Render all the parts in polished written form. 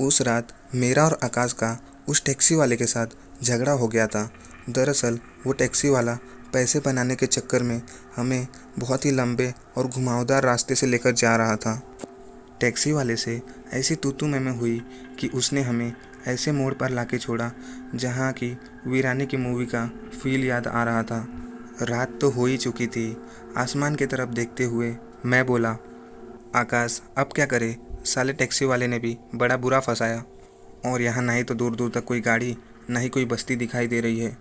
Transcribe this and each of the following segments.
उस रात मेरा और आकाश का उस टैक्सी वाले के साथ झगड़ा हो गया था। दरअसल वो टैक्सी वाला पैसे बनाने के चक्कर में हमें बहुत ही लंबे और घुमावदार रास्ते से लेकर जा रहा था। टैक्सी वाले से ऐसी तू-तू मैं हुई कि उसने हमें ऐसे मोड़ पर लाके छोड़ा जहाँ की वीरानी की मूवी का फील याद आ रहा था। रात तो हो ही चुकी थी। आसमान की तरफ देखते हुए मैं बोला, आकाश अब क्या करे, साले टैक्सी वाले ने भी बड़ा बुरा फंसाया और यहाँ ना ही तो दूर दूर तक कोई गाड़ी, ना ही कोई बस्ती दिखाई दे रही है।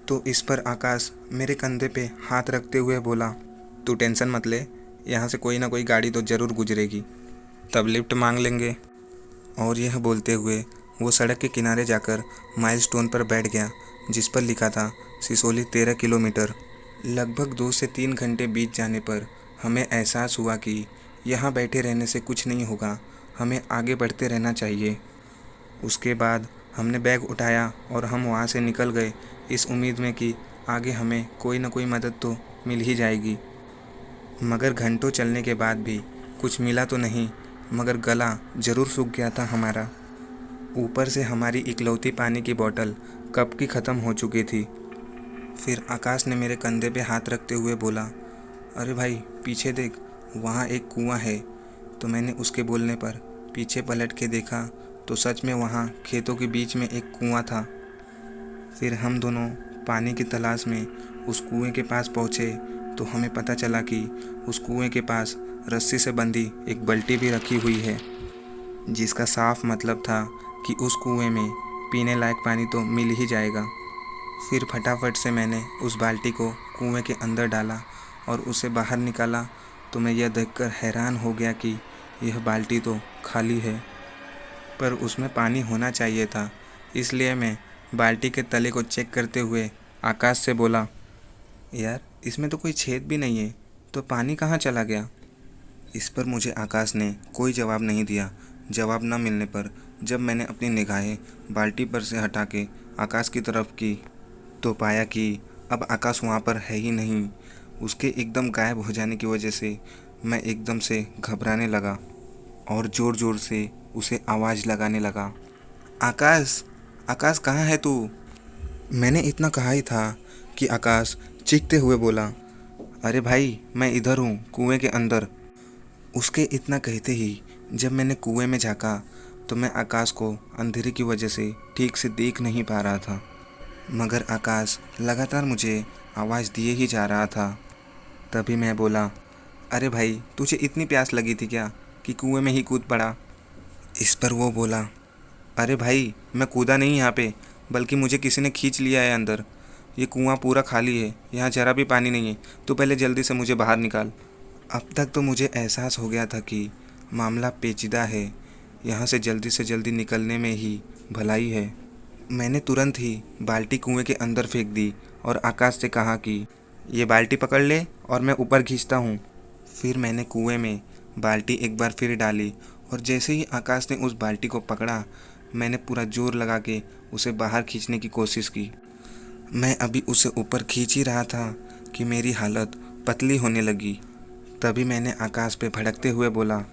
तो इस पर आकाश मेरे कंधे पे हाथ रखते हुए बोला, तू टेंशन मत ले, यहाँ से कोई ना कोई गाड़ी तो ज़रूर गुजरेगी, तब लिफ्ट मांग लेंगे। और यह बोलते हुए वो सड़क के किनारे जाकर माइलस्टोन पर बैठ गया जिस पर लिखा था सिसोली 13 किलोमीटर। लगभग 2 से 3 घंटे बीत जाने पर हमें एहसास हुआ कि यहाँ बैठे रहने से कुछ नहीं होगा, हमें आगे बढ़ते रहना चाहिए। उसके बाद हमने बैग उठाया और हम वहाँ से निकल गए इस उम्मीद में कि आगे हमें कोई ना कोई मदद तो मिल ही जाएगी। मगर घंटों चलने के बाद भी कुछ मिला तो नहीं, मगर गला ज़रूर सूख गया था हमारा। ऊपर से हमारी इकलौती पानी की बोतल कब की ख़त्म हो चुकी थी। फिर आकाश ने मेरे कंधे पे हाथ रखते हुए बोला, अरे भाई पीछे देख, वहाँ एक कुआं है। तो मैंने उसके बोलने पर पीछे पलट के देखा तो सच में वहाँ खेतों के बीच में एक कुआं था। फिर हम दोनों पानी की तलाश में उस कुएं के पास पहुँचे तो हमें पता चला कि उस कुएं के पास रस्सी से बंधी एक बाल्टी भी रखी हुई है, जिसका साफ मतलब था कि उस कुएं में पीने लायक पानी तो मिल ही जाएगा। फिर फटाफट से मैंने उस बाल्टी को कुएं के अंदर डाला और उसे बाहर निकाला तो मैं यह देखकर हैरान हो गया कि यह बाल्टी तो खाली है, पर उसमें पानी होना चाहिए था। इसलिए मैं बाल्टी के तले को चेक करते हुए आकाश से बोला, यार इसमें तो कोई छेद भी नहीं है, तो पानी कहाँ चला गया। इस पर मुझे आकाश ने कोई जवाब नहीं दिया। जवाब न मिलने पर जब मैंने अपनी निगाहें बाल्टी पर से हटा के आकाश की तरफ की तो पाया कि अब आकाश वहाँ पर है ही नहीं। उसके एकदम गायब हो जाने की वजह से मैं एकदम से घबराने लगा और ज़ोर ज़ोर से उसे आवाज़ लगाने लगा, आकाश, आकाश कहाँ है तू। मैंने इतना कहा ही था कि आकाश चीखते हुए बोला, अरे भाई मैं इधर हूँ कुएं के अंदर। उसके इतना कहते ही जब मैंने कुएं में झाँका तो मैं आकाश को अंधेरे की वजह से ठीक से देख नहीं पा रहा था, मगर आकाश लगातार मुझे आवाज़ दिए ही जा रहा था। तभी मैं बोला, अरे भाई तुझे इतनी प्यास लगी थी क्या कि कुएं में ही कूद पड़ा। इस पर वो बोला, अरे भाई मैं कूदा नहीं यहाँ पे, बल्कि मुझे किसी ने खींच लिया है अंदर। ये कुआं पूरा खाली है, यहाँ ज़रा भी पानी नहीं है, तो पहले जल्दी से मुझे बाहर निकाल। अब तक तो मुझे एहसास हो गया था कि मामला पेचीदा है, यहाँ से जल्दी निकलने में ही भलाई है। मैंने तुरंत ही बाल्टी कुएं के अंदर फेंक दी और आकाश से कहा कि ये बाल्टी पकड़ ले और मैं ऊपर खींचता हूँ। फिर मैंने कुएं में बाल्टी एक बार फिर डाली और जैसे ही आकाश ने उस बाल्टी को पकड़ा, मैंने पूरा जोर लगा के उसे बाहर खींचने की कोशिश की। मैं अभी उसे ऊपर खींच ही रहा था कि मेरी हालत पतली होने लगी। तभी मैंने आकाश पे भड़कते हुए बोला,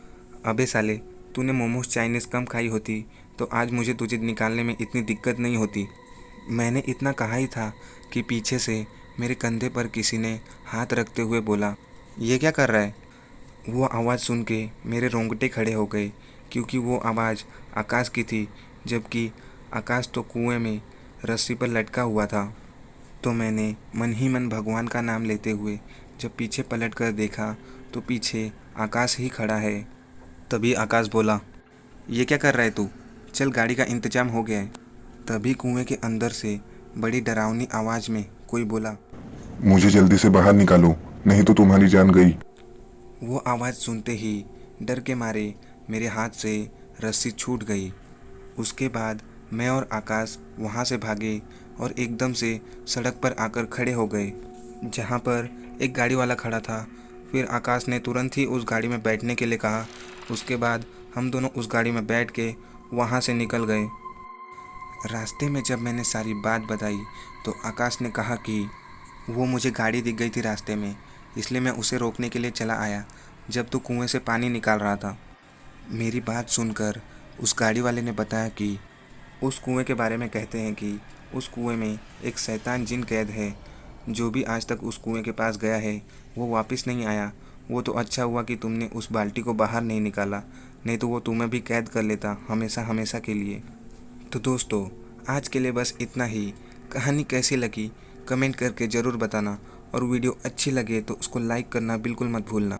अबे साले, तूने मोमोज चाइनीज़ कम खाई होती तो आज मुझे तुझे निकालने में इतनी दिक्कत नहीं होती। मैंने इतना कहा ही था कि पीछे से मेरे कंधे पर किसी ने हाथ रखते हुए बोला, ये क्या कर रहा है। वो आवाज़ सुन के मेरे रोंगटे खड़े हो गए, क्योंकि वो आवाज़ आकाश की थी, जबकि आकाश तो कुएं में रस्सी पर लटका हुआ था। तो मैंने मन ही मन भगवान का नाम लेते हुए जब पीछे पलट कर देखा तो पीछे आकाश ही खड़ा है। तभी आकाश बोला, ये क्या कर रहा है तू, चल गाड़ी का इंतजाम हो गया है। तभी कुएं के अंदर से बड़ी डरावनी आवाज़ में कोई बोला, मुझे जल्दी से बाहर निकालो, नहीं तो तुम्हारी जान गई। वो आवाज़ सुनते ही डर के मारे मेरे हाथ से रस्सी छूट गई। उसके बाद मैं और आकाश वहाँ से भागे और एकदम से सड़क पर आकर खड़े हो गए, जहाँ पर एक गाड़ी वाला खड़ा था। फिर आकाश ने तुरंत ही उस गाड़ी में बैठने के लिए कहा। उसके बाद हम दोनों उस गाड़ी में बैठ के वहाँ से निकल गए। रास्ते में जब मैंने सारी बात बताई तो आकाश ने कहा कि वो मुझे गाड़ी दिख गई थी रास्ते में, इसलिए मैं उसे रोकने के लिए चला आया जब तू कुएं से पानी निकाल रहा था। मेरी बात सुनकर उस गाड़ी वाले ने बताया कि उस कुएं के बारे में कहते हैं कि उस कुएं में एक शैतान जिन कैद है। जो भी आज तक उस कुएं के पास गया है वो वापस नहीं आया। वो तो अच्छा हुआ कि तुमने उस बाल्टी को बाहर नहीं निकाला, नहीं तो वो तुम्हें भी कैद कर लेता हमेशा हमेशा के लिए। तो दोस्तों, आज के लिए बस इतना ही। कहानी कैसी लगी कमेंट करके ज़रूर बताना, और वीडियो अच्छी लगे तो उसको लाइक करना बिल्कुल मत भूलना।